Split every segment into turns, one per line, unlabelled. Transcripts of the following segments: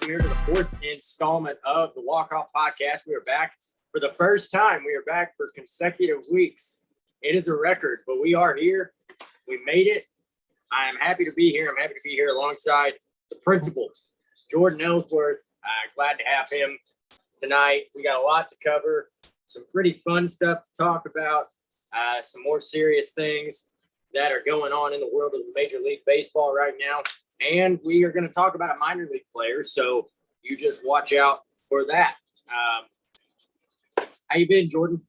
welcome here to the fourth installment of the Walk Off Podcast. We are back for the first time. We are back for consecutive weeks. It is a record, but we are here. We made it. I am happy to be here. I'm happy to be here alongside the principal, Jordan Ellsworth. Glad to have him tonight. We got a lot to cover, some pretty fun stuff to talk about, some more serious things that are going on in the world of Major League Baseball right now. And we are going to talk about a minor league player, so you just watch out for that. How you been, Jordan?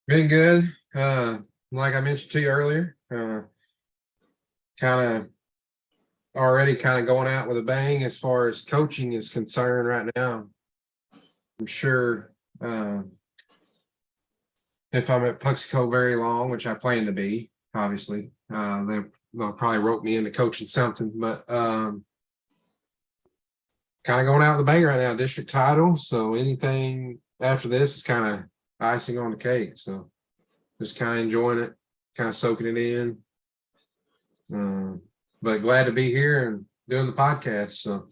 Been good. Like I mentioned to you earlier, kind of already going out with a bang as far as coaching is concerned right now. I'm sure if I'm at Puxico very long, which I plan to be, obviously, they'll probably rope me into coaching something, but kind of going out with a bang right now, district title. So anything after this is kind of icing on the cake. So just kind of enjoying it, kind of soaking it in. But glad to be here and doing the podcast. So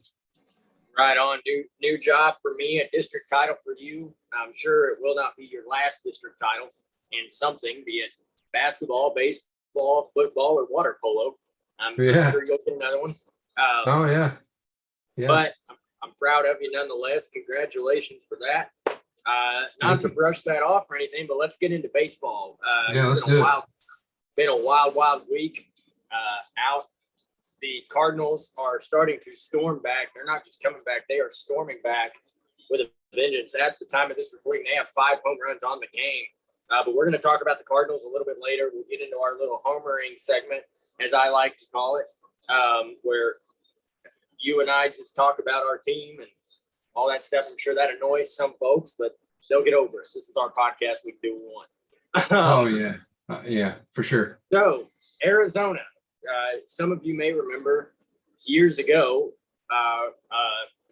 right on. New job for me, a district title for you. I'm sure it will not be your last district title in something, be it basketball, baseball, football, or water polo. I'm sure you'll get another one.
Yeah.
But I'm proud of you nonetheless. Congratulations for that. Not to brush that off or anything, but let's get into baseball.
Let's do it.
Been a wild week out. The Cardinals are starting to storm back. They're not just coming back, they are storming back with a vengeance. At the time of this recording, they have 5 home runs on the game. But we're going to talk about the Cardinals a little bit later. We'll get into our little homering segment, as I like to call it, where you and I just talk about our team and all that stuff. I'm sure that annoys some folks, but they'll get over it. This is our podcast. We can do what we want.
Yeah, for sure.
So, Arizona. Some of you may remember years ago,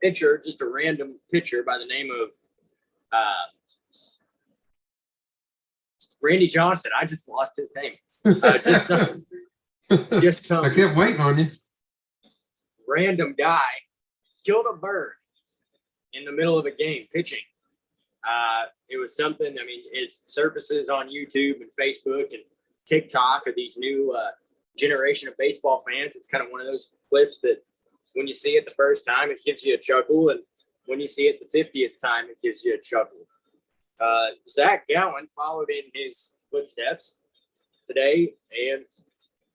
pitcher, just a random pitcher by the name of Randy Johnson. I just lost his name. Just some
I kept waiting on you.
Random guy killed a bird in the middle of a game pitching. It was something, it surfaces on YouTube and Facebook and TikTok of these new generation of baseball fans. It's kind of one of those clips that when you see it the first time, it gives you a chuckle. And when you see it the 50th time, it gives you a chuckle. Zach Gallen followed in his footsteps today and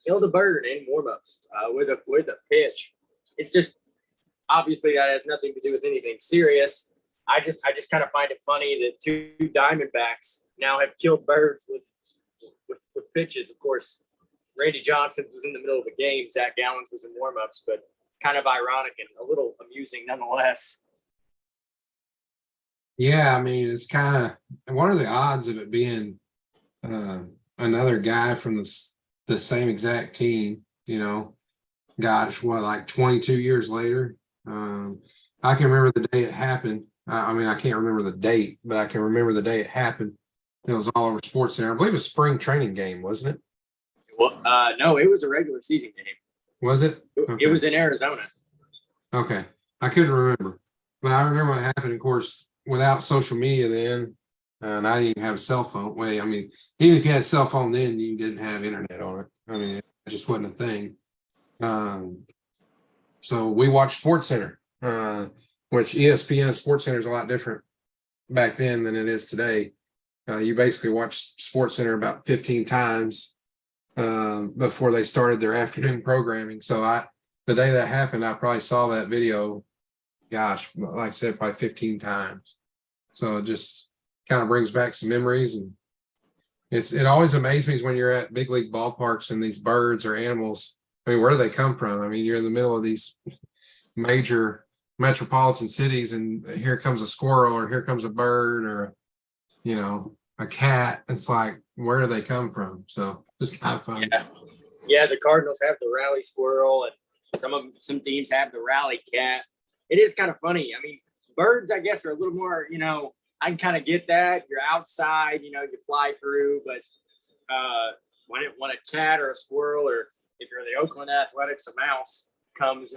killed a bird in warmups with a pitch. It's just, obviously that has nothing to do with anything serious. I just kind of find it funny that 2 Diamondbacks now have killed birds with pitches. Of course, Randy Johnson was in the middle of a game. Zach Gallen's was in warmups, but kind of ironic and a little amusing nonetheless.
Yeah, it's kind of, what are the odds of it being another guy from the same exact team, gosh, like 22 years later? I can remember the day it happened. I can't remember the date, but I can remember the day it happened. It was all over SportsCenter. I believe it was spring training game, wasn't it?
Well, no, it was a regular season game.
Was it?
Okay. It was in Arizona.
Okay. I couldn't remember. But I remember what happened, of course, without social media then. And I didn't even have a cell phone. Even if you had a cell phone then, you didn't have internet on it. It just wasn't a thing. So we watched SportsCenter, which ESPN SportsCenter is a lot different back then than it is today. You basically watch SportsCenter about 15 times before they started their afternoon programming. So the day that happened, I probably saw that video, gosh, like I said, probably 15 times. So it just kind of brings back some memories. And it always amazes me when you're at big league ballparks and these birds or animals, where do they come from? You're in the middle of these major metropolitan cities and here comes a squirrel or here comes a bird or, a cat. It's like, where do they come from? So just kind of fun.
Yeah, the Cardinals have the rally squirrel and some teams have the rally cat. It is kind of funny. Birds, I guess, are a little more, I can kind of get that. You're outside, you fly through, but when a cat or a squirrel, or if you're the Oakland Athletics, a mouse comes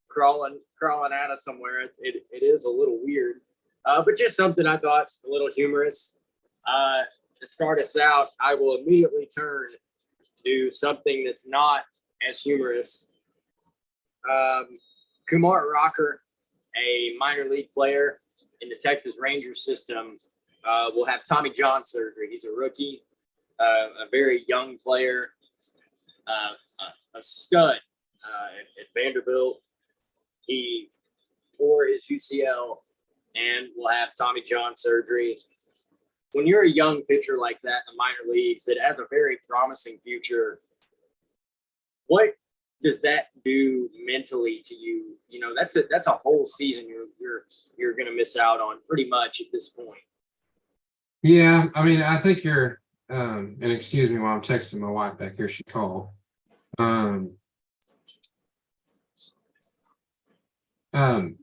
crawling out of somewhere. It is a little weird, but just something I thought a little humorous. To start us out, I will immediately turn to something that's not as humorous. Kumar Rocker, a minor league player in the Texas Rangers system, will have Tommy John surgery. He's a rookie, a very young player, a stud at Vanderbilt. He tore his UCL and will have Tommy John surgery. When you're a young pitcher like that in the minor leagues that has a very promising future, what does that do mentally to you? You know, that's a whole season you're going to miss out on pretty much at this point.
Yeah, I mean, I think you're, and excuse me while I'm texting my wife back here, she called.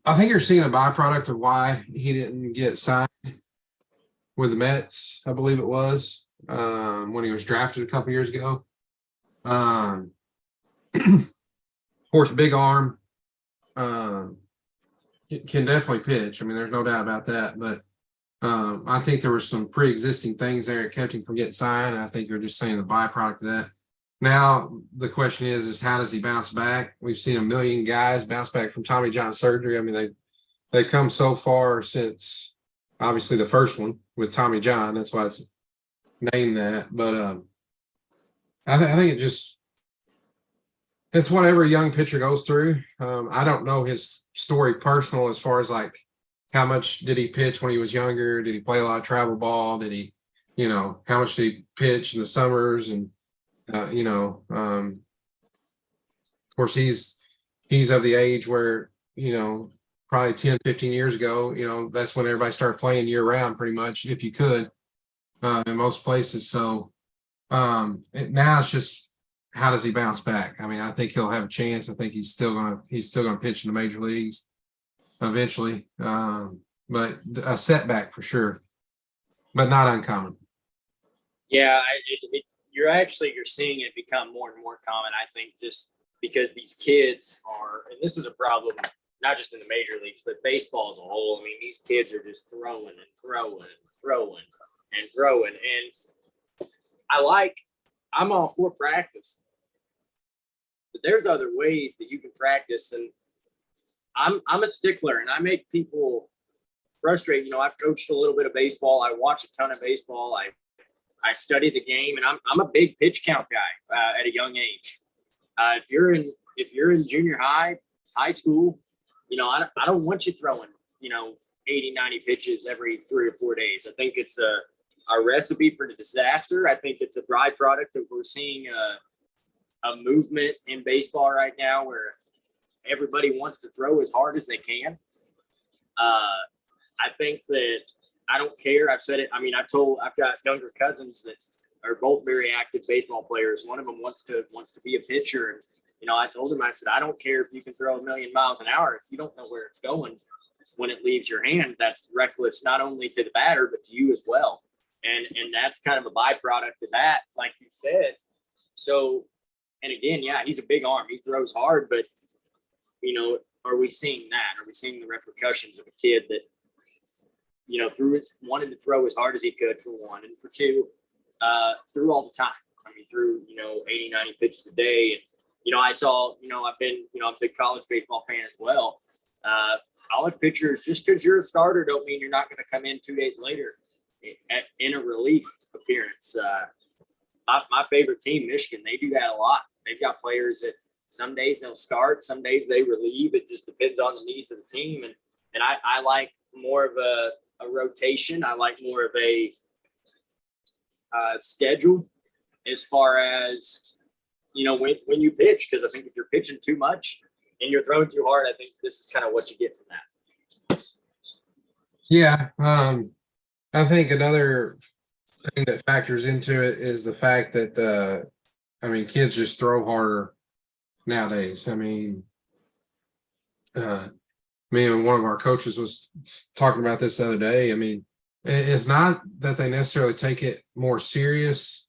I think you're seeing a byproduct of why he didn't get signed with the Mets, I believe it was, when he was drafted a couple years ago. Of course, big arm, can definitely pitch. I mean, there's no doubt about that. But I think there were some pre-existing things there that kept him from getting signed. And I think you're just saying the byproduct of that. Now, the question is how does he bounce back? We've seen a million guys bounce back from Tommy John surgery. I mean, they've come so far since obviously the first one with Tommy John. That's why it's named that. But I think it's whatever a young pitcher goes through. I don't know his story personal as far as like how much did he pitch when he was younger? Did he play a lot of travel ball? Did he, how much did he pitch in the summers? And, of course, he's of the age where, probably 10, 15 years ago, that's when everybody started playing year round pretty much, if you could, in most places. So now it's just, how does he bounce back? I mean, I think he'll have a chance. I think he's still gonna pitch in the major leagues eventually. But a setback for sure, but not uncommon.
Yeah, you're seeing it become more and more common. I think just because these kids are, and this is a problem not just in the major leagues, but baseball as a whole. I mean, these kids are just throwing and throwing and throwing and throwing. And I'm all for practice, but there's other ways that you can practice. And I'm a stickler, and I make people frustrated. I've coached a little bit of baseball. I watch a ton of baseball. I study the game, and I'm a big pitch count guy at a young age. If you're in junior high school, I don't want you throwing 80, 90 pitches every 3 or 4 days. I think it's a recipe for disaster. I think it's a byproduct of we're seeing a movement in baseball right now where everybody wants to throw as hard as they can. I think that I don't care. I've said it. I mean, I've got younger cousins that are both very active baseball players. One of them wants to be a pitcher. And, I told him, I said, I don't care if you can throw 1,000,000 miles an hour. If you don't know where it's going when it leaves your hand, that's reckless, not only to the batter, but to you as well. And that's kind of a byproduct of that, like you said. So, and again, yeah, he's a big arm. He throws hard, but, are we seeing that? Are we seeing the repercussions of a kid that, wanted to throw as hard as he could for one, and for two, threw all the time. I mean, threw, 80, 90 pitches a day. And, I saw, I've been, I'm a big college baseball fan as well. College pitchers, just because you're a starter don't mean you're not going to come in 2 days later in a relief appearance. My favorite team, Michigan, they do that a lot. They've got players that some days they'll start, some days they relieve. It just depends on the needs of the team. And I like more of a rotation. I like more of a schedule as far as, when you pitch, because I think if you're pitching too much and you're throwing too hard, I think this is kind of what you get from that.
Yeah. I think another thing that factors into it is the fact that, kids just throw harder nowadays. Me and one of our coaches was talking about this the other day. It's not that they necessarily take it more serious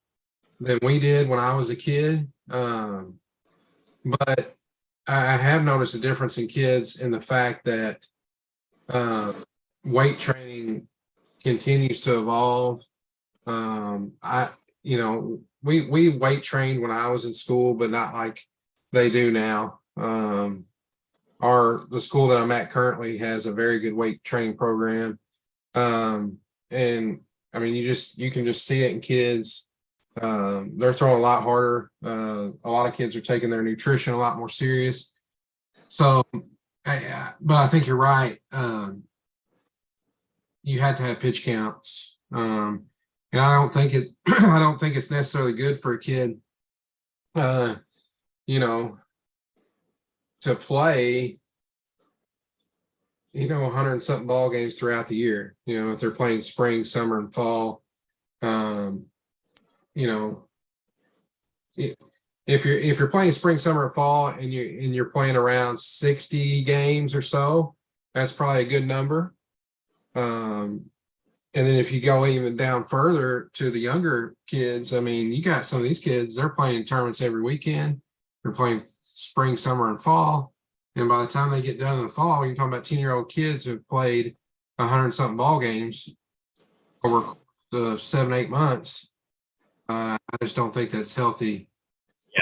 than we did when I was a kid. But I have noticed a difference in kids in the fact that weight training continues to evolve. We weight trained when I was in school, but not like they do now. The school that I'm at currently has a very good weight training program. And I mean, you can just see it in kids. They're throwing a lot harder. A lot of kids are taking their nutrition a lot more serious. So, but I think you're right. You had to have pitch counts. And I don't think I don't think it's necessarily good for a kid, you know, to play, 100 and something ball games throughout the year. If they're playing spring, summer, and fall, you know, if you're playing spring, summer, and fall, and you're playing around 60 games or so, that's probably a good number. And then if you go even down further to the younger kids, I mean, you got some of these kids, they're playing in tournaments every weekend. They're playing spring, summer, and fall. And by the time they get done in the fall, you're talking about 10-year-old kids who have played 100 something ball games over the 7-8 months. I just don't think that's healthy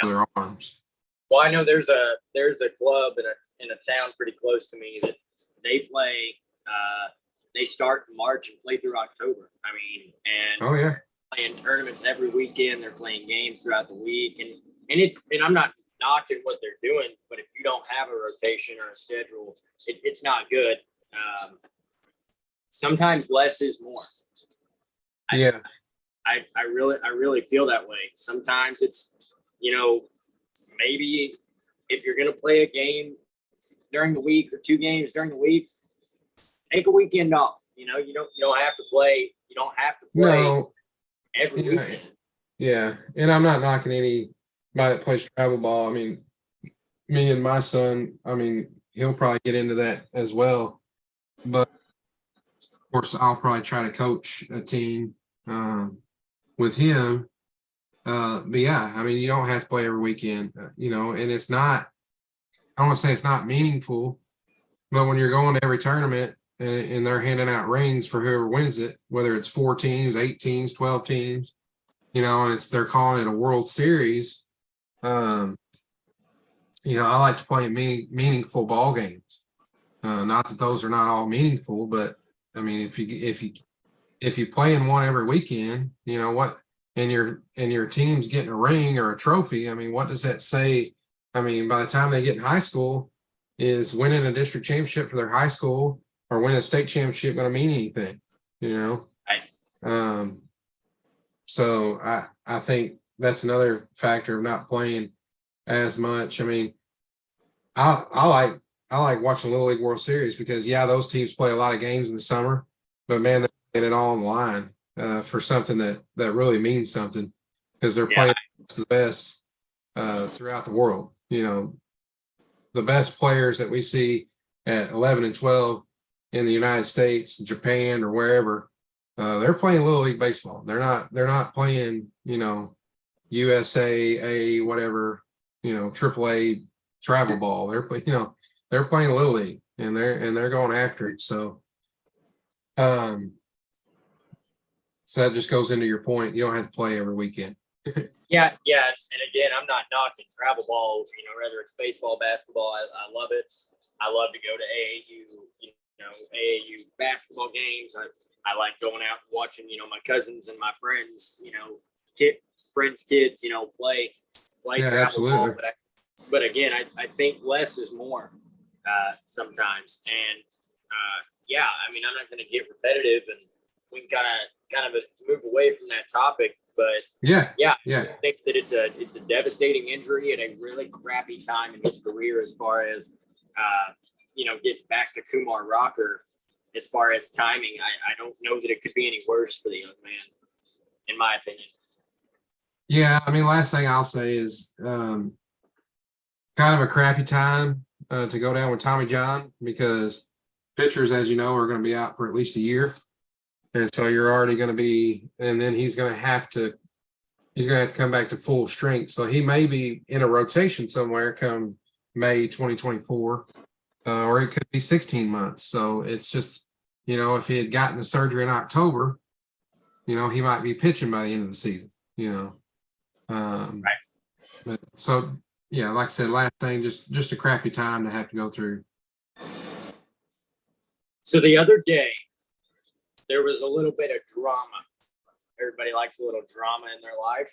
for their arms.
Well, I know there's a club in a town pretty close to me that they play. They start in March and play through October. I mean, and playing tournaments every weekend. They're playing games throughout the week, and I'm not knocking what they're doing, but if you don't have a rotation or a schedule, it's not good. Sometimes less is more. I really feel that way. Sometimes it's, maybe if you're going to play a game during the week or 2 games during the week, take a weekend off. You don't have to play. You don't have to play every weekend.
Yeah. And I'm not knocking anybody that plays travel ball. I mean, me and my son, I mean, he'll probably get into that as well. But of course, I'll probably try to coach a team with him. But yeah, I mean, you don't have to play every weekend, and it's not, I don't want to say it's not meaningful, but when you're going to every tournament and they're handing out rings for whoever wins it, whether it's 4 teams, 8 teams, 12 teams, and they're calling it a World Series. I like to play meaningful ball games. Not that those are not all meaningful, but I mean, if you play in one every weekend, and your team's getting a ring or a trophy, I mean, what does that say? I mean, by the time they get in high school, is winning a district championship for their high school or winning a state championship going to mean anything? So I think that's another factor of not playing as much. I mean, I like watching Little League World Series because those teams play a lot of games in the summer, but man, they're playing it all on the line for something that really means something because they're playing the best throughout the world. The best players that we see at 11 and 12 in the United States, Japan, or wherever, they're playing Little League baseball. They're not playing, USA, whatever, AAA travel ball. They're playing Little League and they're going after it. So, so that just goes into your point. You don't have to play every weekend.
Yeah. And again, I'm not knocking travel ball, whether it's baseball, basketball. I love it. I love to go to AAU basketball games. I like going out and watching, my cousins and my friends, kids, play travel
absolutely.
ball. But again, I think less is more sometimes. And I mean, I'm not going to get repetitive and we can kind of move away from that topic. But I think that it's a devastating injury at a really crappy time in his career as far as getting back to Kumar Rocker. As far as timing, I don't know that it could be any worse for the young man, in my opinion.
Yeah, I mean, last thing I'll say is kind of a crappy time to go down with Tommy John because pitchers, as you know, are going to be out for at least a year. And so you're already going to be, and then he's going to have to come back to full strength. So he may be in a rotation somewhere come May 2024, or it could be 16 months. So it's just, if he had gotten the surgery in October, he might be pitching by the end of the season,
Right.
But so, yeah, like I said, last thing, just a crappy time to have to go through.
So the other day, there was a little bit of drama. Everybody likes a little drama in their life.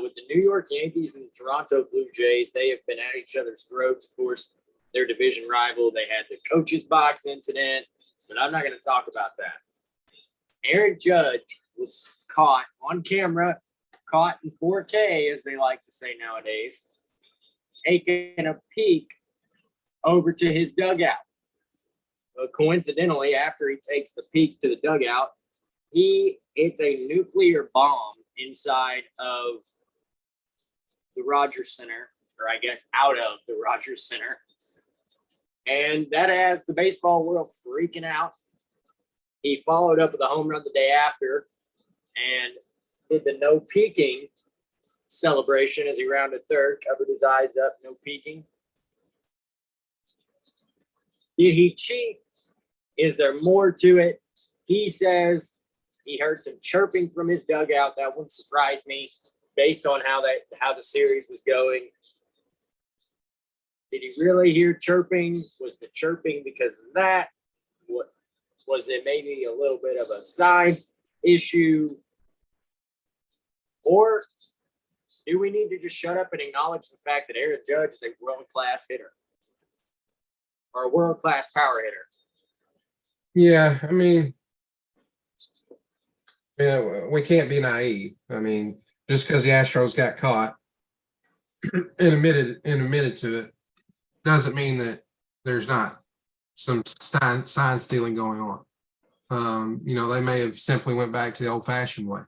With the New York Yankees and the Toronto Blue Jays, they have been at each other's throats. Of course, their division rival. They had the coaches box incident, but I'm not going to talk about that. Aaron Judge was caught on camera, caught in 4K, as they like to say nowadays, taking a peek over to his dugout. Coincidentally, after he takes the peek to the dugout, he hits a nuclear bomb inside of the Rogers Center, or I guess out of the Rogers Center. And that has the baseball world freaking out. He followed up with a home run the day after and did the no peeking celebration as he rounded third, covered his eyes up, no peeking. Did he cheat? Is there more to it? He says he heard some chirping from his dugout. That wouldn't surprise me based on how the series was going. Did he really hear chirping? Was the chirping because of that? What was it? Maybe a little bit of a size issue? Or do we need to just shut up and acknowledge the fact that Aaron Judge is a world-class hitter or a world-class power hitter?
Yeah, I mean, we can't be naive. I mean, just because the Astros got caught and admitted to it doesn't mean that there's not some sign stealing going on. They may have simply went back to the old-fashioned way.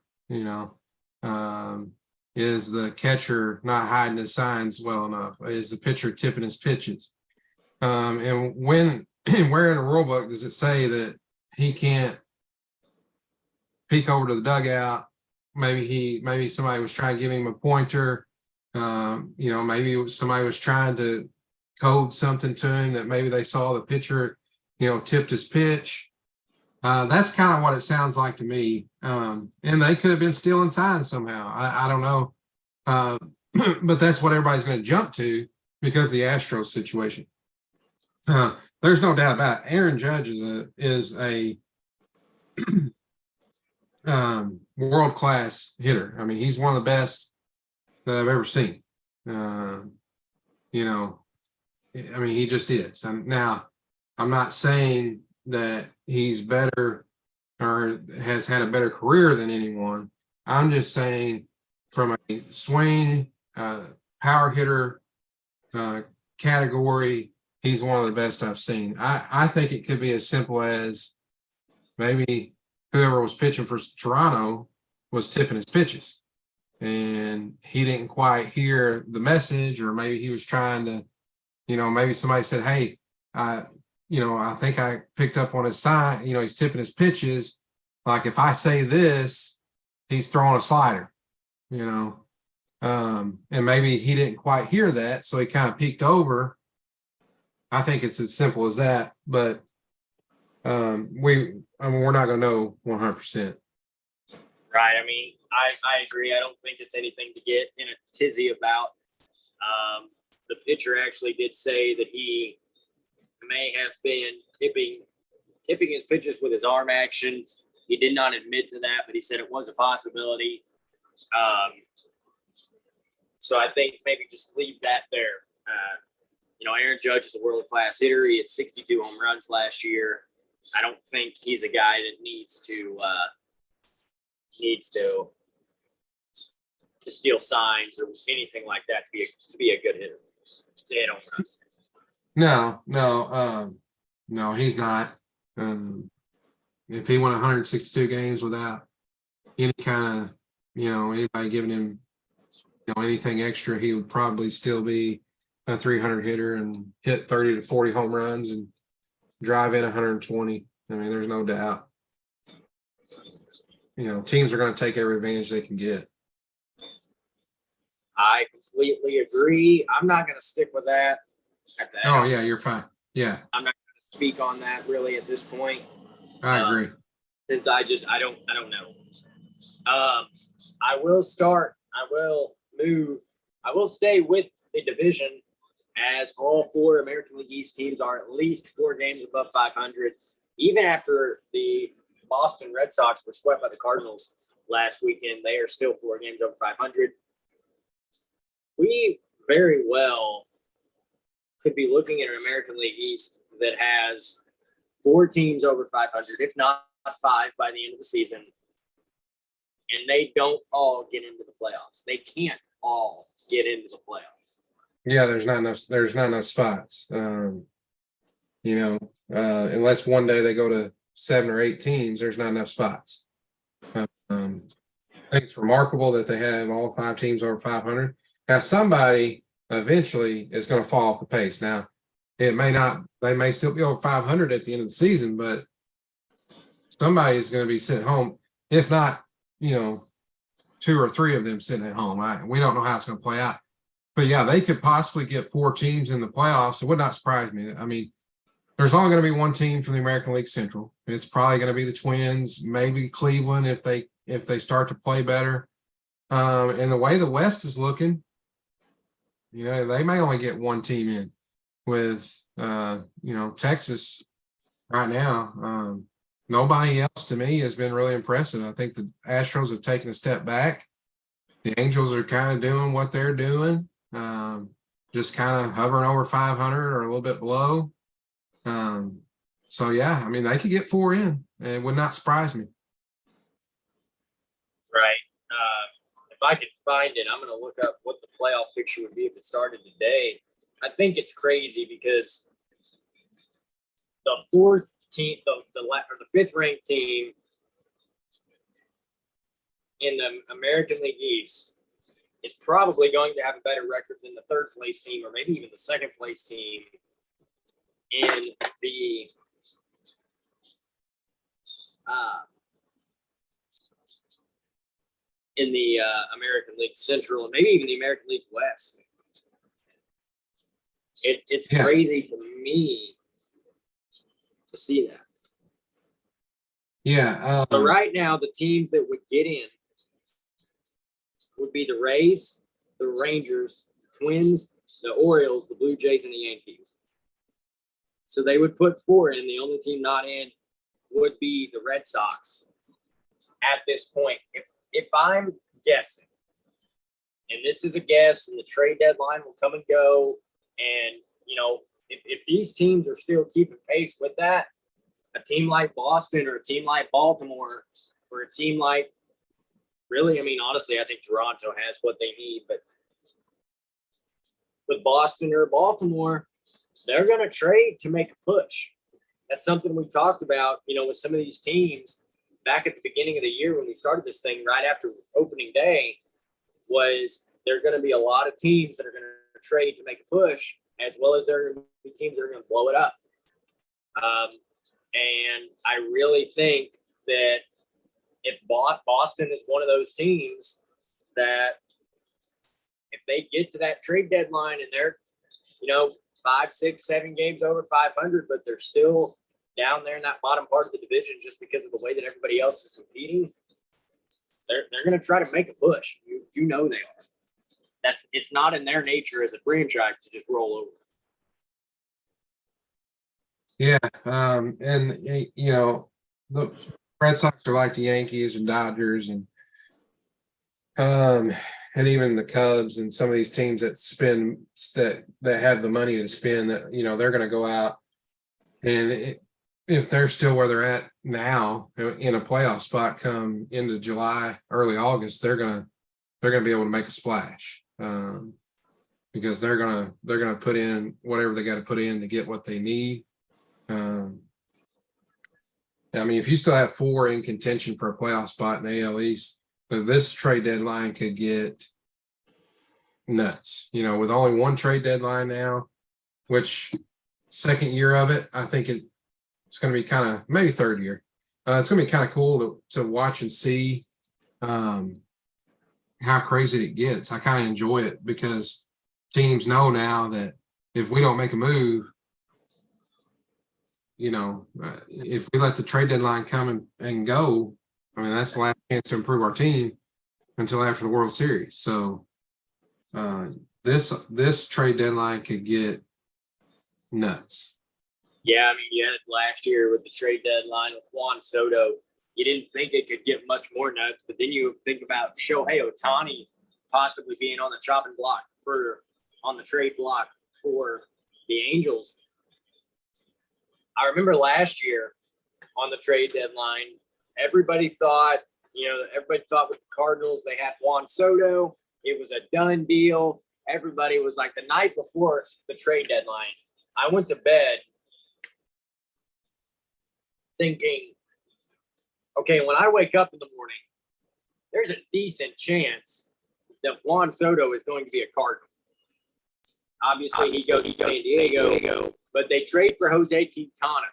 Is the catcher not hiding his signs well enough? Is the pitcher tipping his pitches? And where in the rule book does it say that he can't peek over to the dugout? Maybe somebody was trying to give him a pointer. Maybe somebody was trying to code something to him that maybe they saw the pitcher, tipped his pitch. That's kind of what it sounds like to me. And they could have been stealing signs somehow. I don't know. But that's what everybody's going to jump to because of the Astros situation. There's no doubt about it. Aaron Judge is a world-class hitter. I mean, he's one of the best that I've ever seen. He just is. And now, I'm not saying that he's better or has had a better career than anyone. I'm just saying from a swing power hitter category, he's one of the best I've seen. I think it could be as simple as maybe whoever was pitching for Toronto was tipping his pitches and he didn't quite hear the message, or maybe he was trying to, maybe somebody said, hey, I think I picked up on his sign, he's tipping his pitches. Like if I say this, he's throwing a slider, and maybe he didn't quite hear that. So he kind of peeked over. I think it's as simple as that, but we're not going to know 100%.
Right. I mean, I agree. I don't think it's anything to get in a tizzy about. The pitcher actually did say that he may have been tipping his pitches with his arm action. He did not admit to that, but he said it was a possibility. So I think maybe just leave that there. Aaron Judge is a world-class hitter. He had 62 home runs last year. I don't think he's a guy that needs to steal signs or anything like that to be a good hitter. To hit home runs.
No, he's not. If he won 162 games without any kind of, anybody giving him, anything extra, he would probably still be a 300 hitter and hit 30 to 40 home runs and drive in 120. I mean, there's no doubt. Teams are going to take every advantage they can get.
I completely agree. I'm not going to stick with that.
Oh yeah, you're fine. Yeah,
I'm not going to speak on that really at this point.
I agree.
Since I don't know. I will start. I will move. I will stay with the division as all 4 American League East teams are at least 4 games above 500. Even after the Boston Red Sox were swept by the Cardinals last weekend, they are still 4 games over 500. We very well could be looking at an American League East that has 4 teams over 500, if not 5 by the end of the season. And they don't all get into the playoffs. They can't all get into the playoffs.
Yeah, there's not enough spots. Unless one day they go to 7 or 8 teams, there's not enough spots. I think it's remarkable that they have all 5 teams over 500. Now, somebody eventually is going to fall off the pace. Now, they may still be over 500 at the end of the season, but somebody is going to be sent home. If not, 2 or 3 of them sitting at home. We don't know how it's going to play out. But yeah, they could possibly get 4 teams in the playoffs. It would not surprise me. I mean, there's only going to be 1 team from the American League Central. It's probably going to be the Twins, maybe Cleveland if they start to play better. And the way the West is looking, they may only get 1 team in with Texas right now. Nobody else to me has been really impressive. I think the Astros have taken a step back. The Angels are kind of doing what they're doing, just kind of hovering over 500 or a little bit below. So, yeah, I mean, they could get 4 in. It would not surprise me.
Right. If I could find it, I'm going to look up what the playoff picture would be if it started today. I think it's crazy because the 4th team, the 5th ranked team in the American League East is probably going to have a better record than the 3rd place team or maybe even the 2nd place team in the American League Central and maybe even the American League West. It's crazy for me to see that.
Yeah.
But right now, the teams that would get in would be the Rays, the Rangers, the Twins, the Orioles, the Blue Jays, and the Yankees. So they would put 4 in. The only team not in would be the Red Sox at this point. If I'm guessing, and this is a guess, and the trade deadline will come and go, and, if these teams are still keeping pace with that, a team like Boston or a team like Baltimore or a team like honestly, I think Toronto has what they need. But with Boston or Baltimore, they're going to trade to make a push. That's something we talked about, with some of these teams back at the beginning of the year when we started this thing right after opening day, was there are going to be a lot of teams that are going to trade to make a push, as well as there are going to be teams that are going to blow it up. And I really think that if Boston is one of those teams that if they get to that trade deadline and they're, 5, 6, 7 games over 500, but they're still down there in that bottom part of the division just because of the way that everybody else is competing, they're going to try to make a push. You know they are. It's not in their nature as a franchise to just roll over.
Yeah, the Red Sox are like the Yankees and Dodgers and even the Cubs and some of these teams that have the money to spend, that they're going to go out and if they're still where they're at now in a playoff spot come into July, early August, they're gonna be able to make a splash because they're gonna put in whatever they got to put in to get what they need. If you still have 4 in contention for a playoff spot in the AL East, this trade deadline could get nuts. With only 1 trade deadline now, which second year of it, I think it's going to be kind of maybe 3rd year. It's going to be kind of cool to watch and see how crazy it gets. I kind of enjoy it because teams know now that if we don't make a move, if we let the trade deadline come and go, I mean, that's the last chance to improve our team until after the World Series. So this trade deadline could get nuts.
Yeah, I mean, you had last year with the trade deadline with Juan Soto. You didn't think it could get much more nuts, but then you think about Shohei Ohtani possibly being on the chopping block on the trade block for the Angels. I remember last year on the trade deadline, everybody thought with the Cardinals, they had Juan Soto. It was a done deal. Everybody was like the night before the trade deadline. I went to bed thinking, okay, when I wake up in the morning, there's a decent chance that Juan Soto is going to be a Cardinal. Obviously, he goes to San Diego, but they trade for Jose Quintana.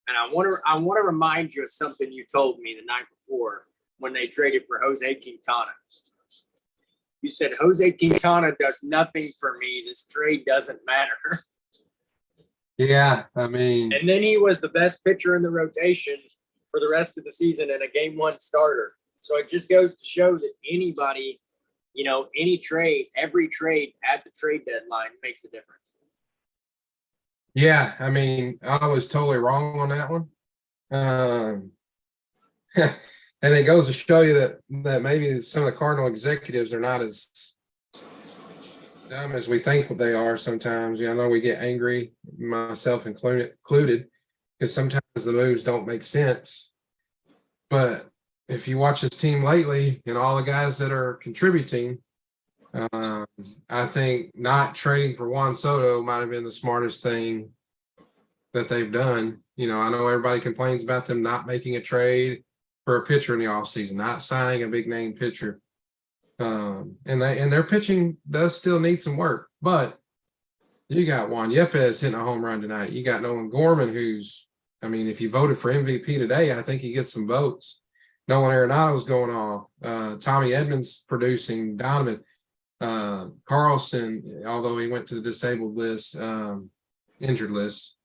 And I want to remind you of something you told me the night before when they traded for Jose Quintana. You said, Jose Quintana does nothing for me. This trade doesn't matter.
Yeah, I mean.
And then he was the best pitcher in the rotation for the rest of the season and a game one starter. So it just goes to show that anybody, any trade, every trade at the trade deadline makes a difference.
Yeah, I mean, I was totally wrong on that one. And it goes to show you that maybe some of the Cardinal executives are not as dumb as we think they are sometimes. I know we get angry, myself included, because sometimes the moves don't make sense. But if you watch this team lately and all the guys that are contributing, I think not trading for Juan Soto might have been the smartest thing that they've done. I know everybody complains about them not making a trade for a pitcher in the offseason, not signing a big name pitcher. And their pitching does still need some work, but you got Juan Yepez hitting a home run tonight. You got Nolan Gorman, if you voted for MVP today, I think he gets some votes. Nolan Arenado's going off. Tommy Edmonds producing. Donovan. Carlson, although he went to the disabled list, injured list.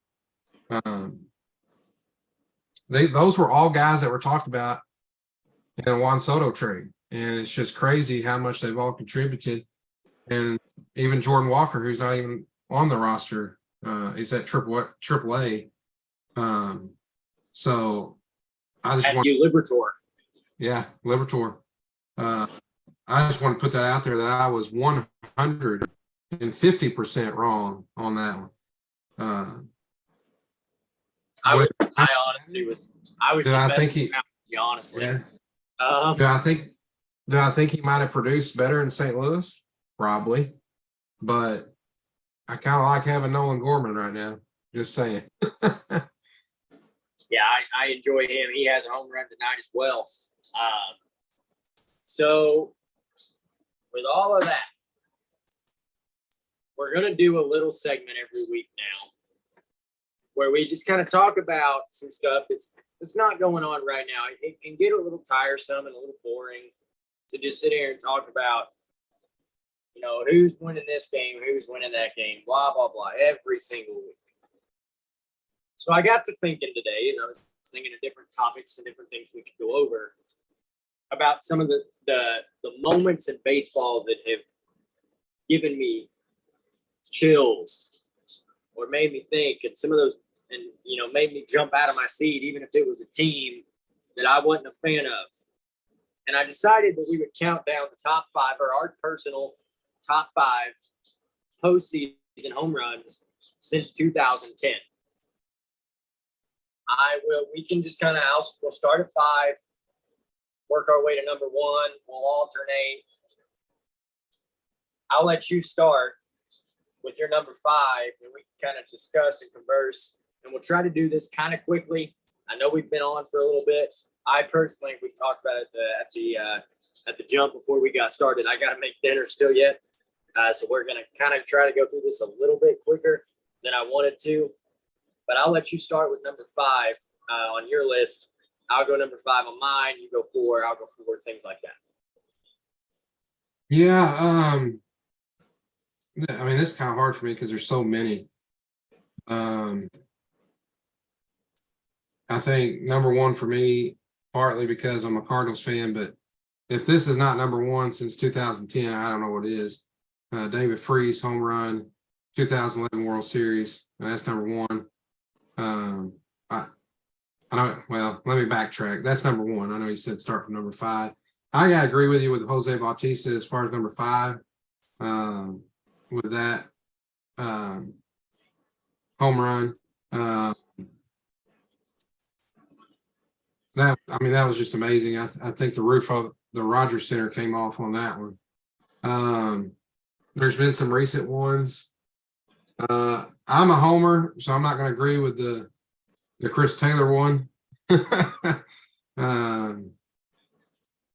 Those were all guys that were talked about in the Juan Soto trade. And it's just crazy how much they've all contributed. And even Jordan Walker, who's not even on the roster, is at AAA. So I just want
Libertor.
Yeah, Libertor. I just want to put that out there that I was 150% wrong on that one.
I honestly was. I was.
Did
just
I think he?
Honestly.
Yeah.
Do
I think he might have produced better in St. Louis? Probably, but I kind of like having Nolan Gorman right now. Just saying.
Yeah, I enjoy him. He has a home run tonight as well. So with all of that, we're going to do a little segment every week now where we just kind of talk about some stuff that's not going on right now. It can get a little tiresome and a little boring to just sit here and talk about, who's winning this game, who's winning that game, blah, blah, blah, every single week. So I got to thinking today, and I was thinking of different topics and different things we could go over about some of the moments in baseball that have given me chills or made me think, and some of those, and made me jump out of my seat, even if it was a team that I wasn't a fan of. And I decided that we would count down the top 5, or our personal top 5 postseason home runs since 2010. We can just kind of, we'll start at 5, work our way to number 1. We'll alternate. I'll let you start with your number 5, and we can kind of discuss and converse. And we'll try to do this kind of quickly. I know we've been on for a little bit. I personally, we talked about it at the jump before we got started. I got to make dinner still yet, so we're gonna kind of try to go through this a little bit quicker than I wanted to. But I'll let you start with number 5 on your list. I'll go number 5 on mine. You go 4. I'll go 4. Things like that.
Yeah. I mean, it's kind of hard for me because there's so many. Um, I think number one for me, partly because I'm a Cardinals fan, but if this is not number one since 2010, I don't know what it is. David Freese home run, 2011 World Series, and that's number one. Um, I, I know. Well, let me backtrack. That's number one. I know you said start from number five. I gotta agree with you with Jose Bautista as far as number five. Um, with that um, home run. That was just amazing. I think the roof of the Rogers Center came off on that one. There's been some recent ones. I'm a homer, so I'm not going to agree with the Chris Taylor one.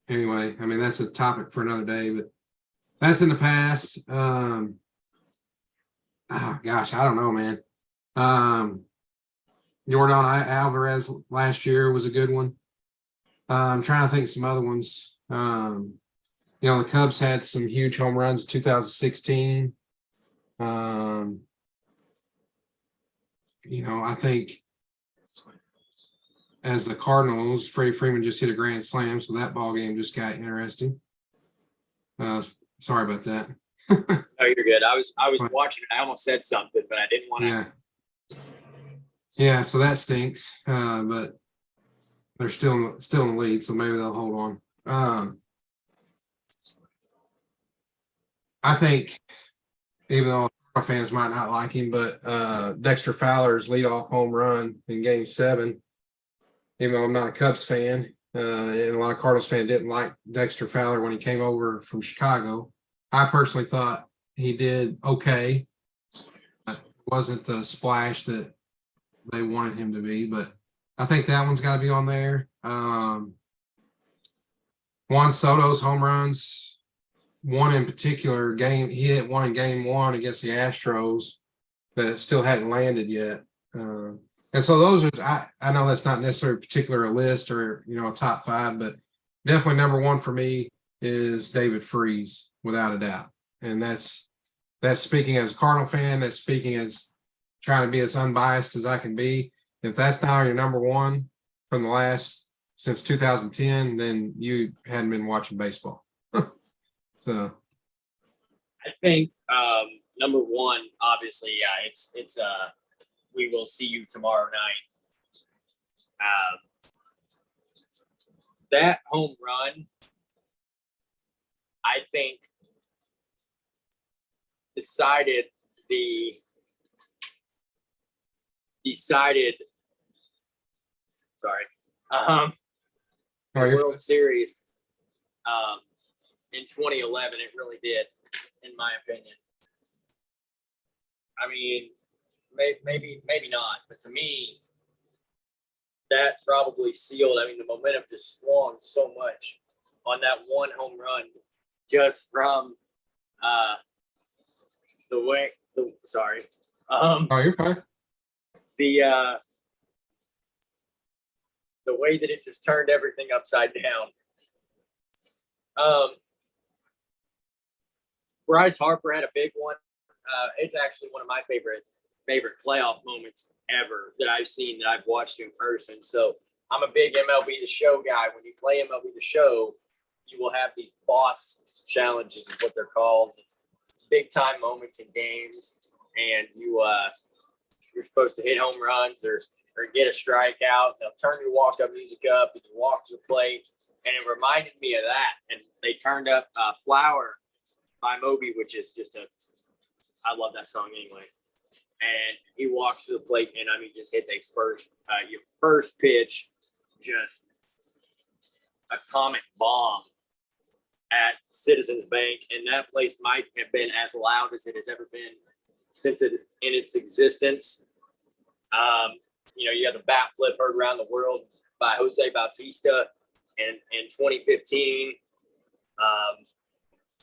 Anyway, I mean that's a topic for another day, but that's in the past. Oh gosh, I don't know, man. Jordan Alvarez last year was a good one. I'm trying to think of some other ones. The Cubs had some huge home runs in 2016. I think as the Cardinals, Freddie Freeman just hit a grand slam, so that ball game just got interesting. Sorry about that.
No, you're good. I was watching it. I almost said something, but I didn't want to.
Yeah. So that stinks. But they're still in the lead, so maybe they'll hold on. I think, even though our fans might not like him, but Dexter Fowler's leadoff home run in Game 7. Even though I'm not a Cubs fan, and a lot of Cardinals fans didn't like Dexter Fowler when he came over from Chicago, I personally thought he did okay. It wasn't the splash that they wanted him to be, but I think that one's got to be on there. Juan Soto's home runs, one in particular game, he hit one in Game 1 against the Astros that still hadn't landed yet. And so those are, I know that's not necessarily a particular list or, a top 5, but definitely number one for me is David Freese, without a doubt. And that's speaking as a Cardinal fan, that's speaking as trying to be as unbiased as I can be. If that's not your number one from since 2010, then you hadn't been watching baseball. So
I think number one, obviously, yeah, it's we will see you tomorrow night. That home run, I think, decided the World Series in 2011. It really did, in my opinion. I mean, maybe not, but to me, that probably sealed. I mean, the momentum just swung so much on that one home run, just from
you're fine.
The way that it just turned everything upside down. Bryce Harper had a big one. It's actually one of my favorite playoff moments ever that I've seen, that I've watched in person. So I'm a big MLB The Show guy. When you play MLB The Show, you will have these boss challenges, is what they're called. It's big time moments in games, and you're supposed to hit home runs or get a strikeout. They'll turn your walk-up music up and you walk to the plate. And it reminded me of that. And they turned up Flower by Moby, which is just I love that song anyway. And he walks to the plate and just hits your first pitch, just atomic bomb at Citizens Bank. And that place might have been as loud as it has ever been in its existence. You have the bat flip heard around the world by Jose Bautista in 2015.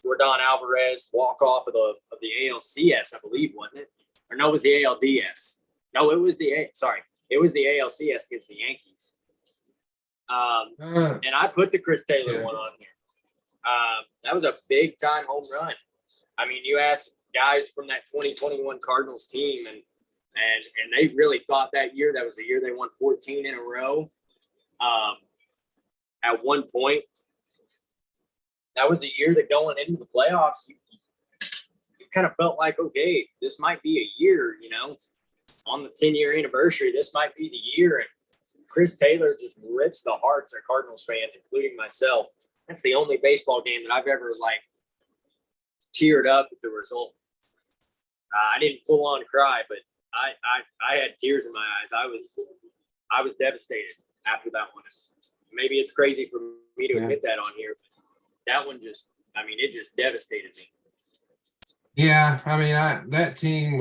Jordan Alvarez walk off of the ALCS, I believe, wasn't it? Or no, it was the ALDS. No, it was the ALCS against the Yankees. And I put the Chris Taylor one on here. That was a big time home run. I mean, you asked guys from that 2021 Cardinals team, and they really thought that year that was the year they won 14 in a row. At one point, that was a year that going into the playoffs, you kind of felt like, okay, this might be a year, on the 10-year anniversary, this might be the year. And Chris Taylor just rips the hearts of Cardinals fans, including myself. That's the only baseball game that I've ever teared up at the result. I didn't full on cry, but I had tears in my eyes. I was devastated after that one. Maybe it's crazy for me to admit that on here, but that one it just devastated me.
Yeah, I mean, that team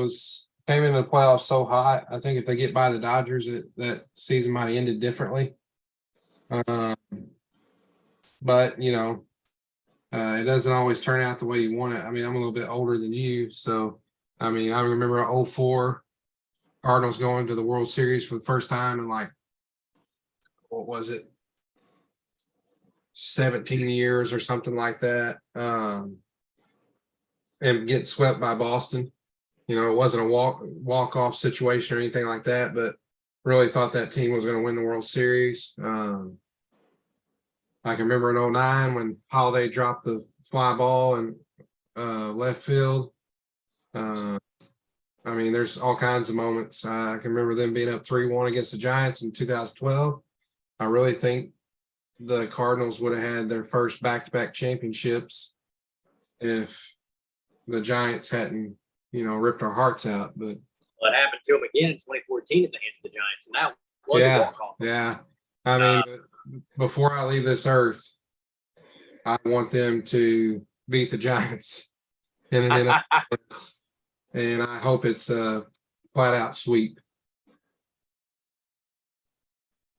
came into the playoffs so hot. I think if they get by the Dodgers, that season might have ended differently. But it doesn't always turn out the way you want it. I mean, I'm a little bit older than you, so I mean, I remember 2004 Cardinals going to the World Series for the first time in what was it, 17 years or something like that, and get swept by Boston. It wasn't a walk-off situation or anything like that, but really thought that team was going to win the World Series. I can remember in 2009 when Holiday dropped the fly ball in left field. I mean, there's all kinds of moments. I can remember them being up 3-1 against the Giants in 2012. I really think the Cardinals would have had their first back-to-back championships if the Giants hadn't, ripped our hearts out. But
it happened to them again in 2014 at the hands of the Giants, and that was a walk-off.
Yeah. I mean, before I leave this earth, I want them to beat the Giants in an NFL, and I hope it's a flat-out sweep.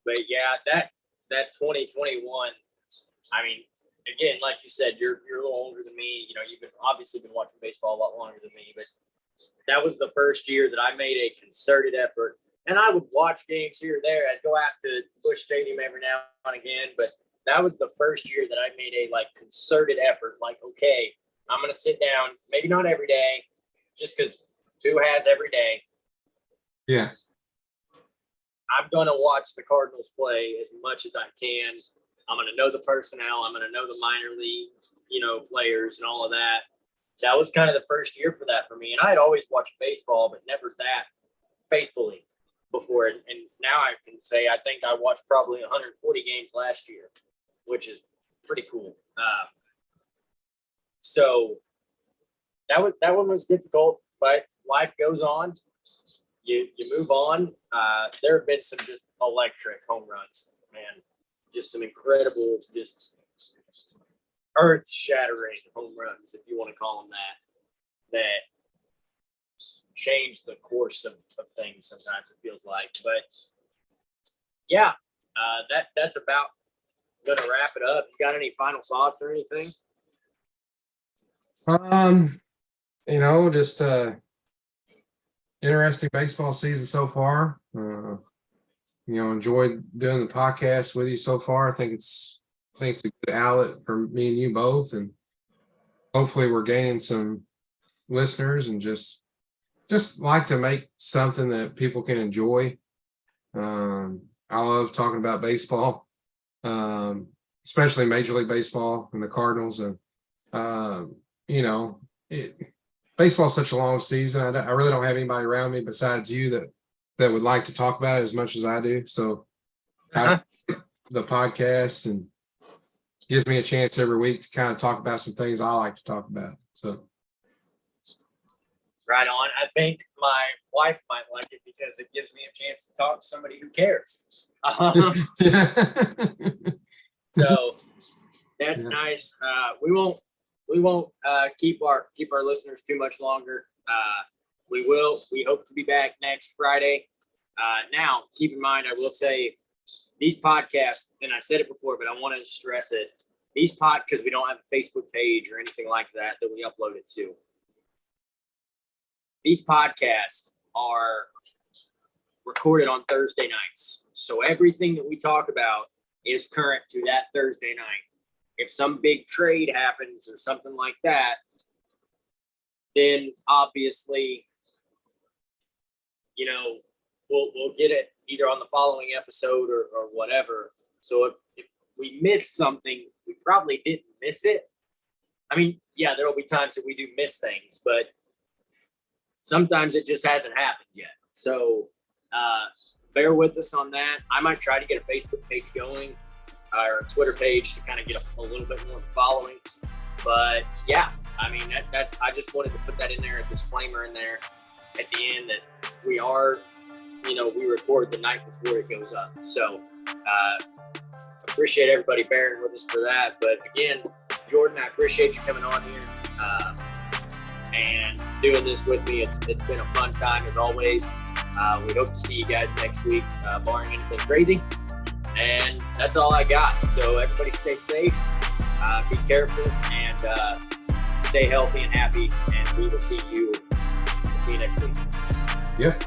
But yeah, that 2021. I mean, again, like you said, you're a little older than me. You've obviously been watching baseball a lot longer than me, but that was the first year that I made a concerted effort. And I would watch games here or there. I'd go out to Busch Stadium every now and again, but that was the first year that I made a concerted effort. Okay, I'm going to sit down, maybe not every day, just because who has every day?
Yes.
I'm going to watch the Cardinals play as much as I can. I'm going to know the personnel. I'm going to know the minor league, players and all of that. That was kind of the first year for that for me. And I had always watched baseball, but never that faithfully before. And now I can say I think I watched probably 140 games last year, which is pretty cool. So that one was difficult, but life goes on. You move on. There have been some just electric home runs, man. Just some incredible, just earth-shattering home runs, if you want to call them that change the course of things sometimes, it feels like. But, yeah, that's about going to wrap it up. You got any final thoughts or anything?
Just interesting baseball season so far. Enjoyed doing the podcast with you so far. I think it's a good outlet for me and you both, and hopefully we're gaining some listeners and just like to make something that people can enjoy. I love talking about baseball, especially Major League Baseball and the Cardinals. And, baseball's such a long season. I really don't have anybody around me besides you that would like to talk about it as much as I do. So the podcast and gives me a chance every week to kind of talk about some things I like to talk about. So.
Right on. I think my wife might like it because it gives me a chance to talk to somebody who cares. So that's nice. We won't keep our listeners too much longer. We hope to be back next Friday. Now, keep in mind, I will say these podcasts, and I've said it before, but I want to stress it. Because we don't have a Facebook page or anything like that we upload it to. These podcasts are recorded on Thursday nights. So everything that we talk about is current to that Thursday night. if some big trade happens or something like that, then obviously, we'll get it either on the following episode or whatever. So if we missed something, we probably didn't miss it. I mean, yeah, there will be times that we do miss things, but sometimes it just hasn't happened yet. So bear with us on that. I might try to get a Facebook page going or a Twitter page to kind of get a little bit more following. But yeah, I mean, I just wanted to put that in there, a disclaimer in there at the end that we are, we record the night before it goes up. So appreciate everybody bearing with us for that. But again, Jordan, I appreciate you coming on here and doing this with me. It's been a fun time as always. We hope to see you guys next week, barring anything crazy. And that's all I got. So everybody stay safe, be careful, and stay healthy and happy. And we will see you next week.
Yeah.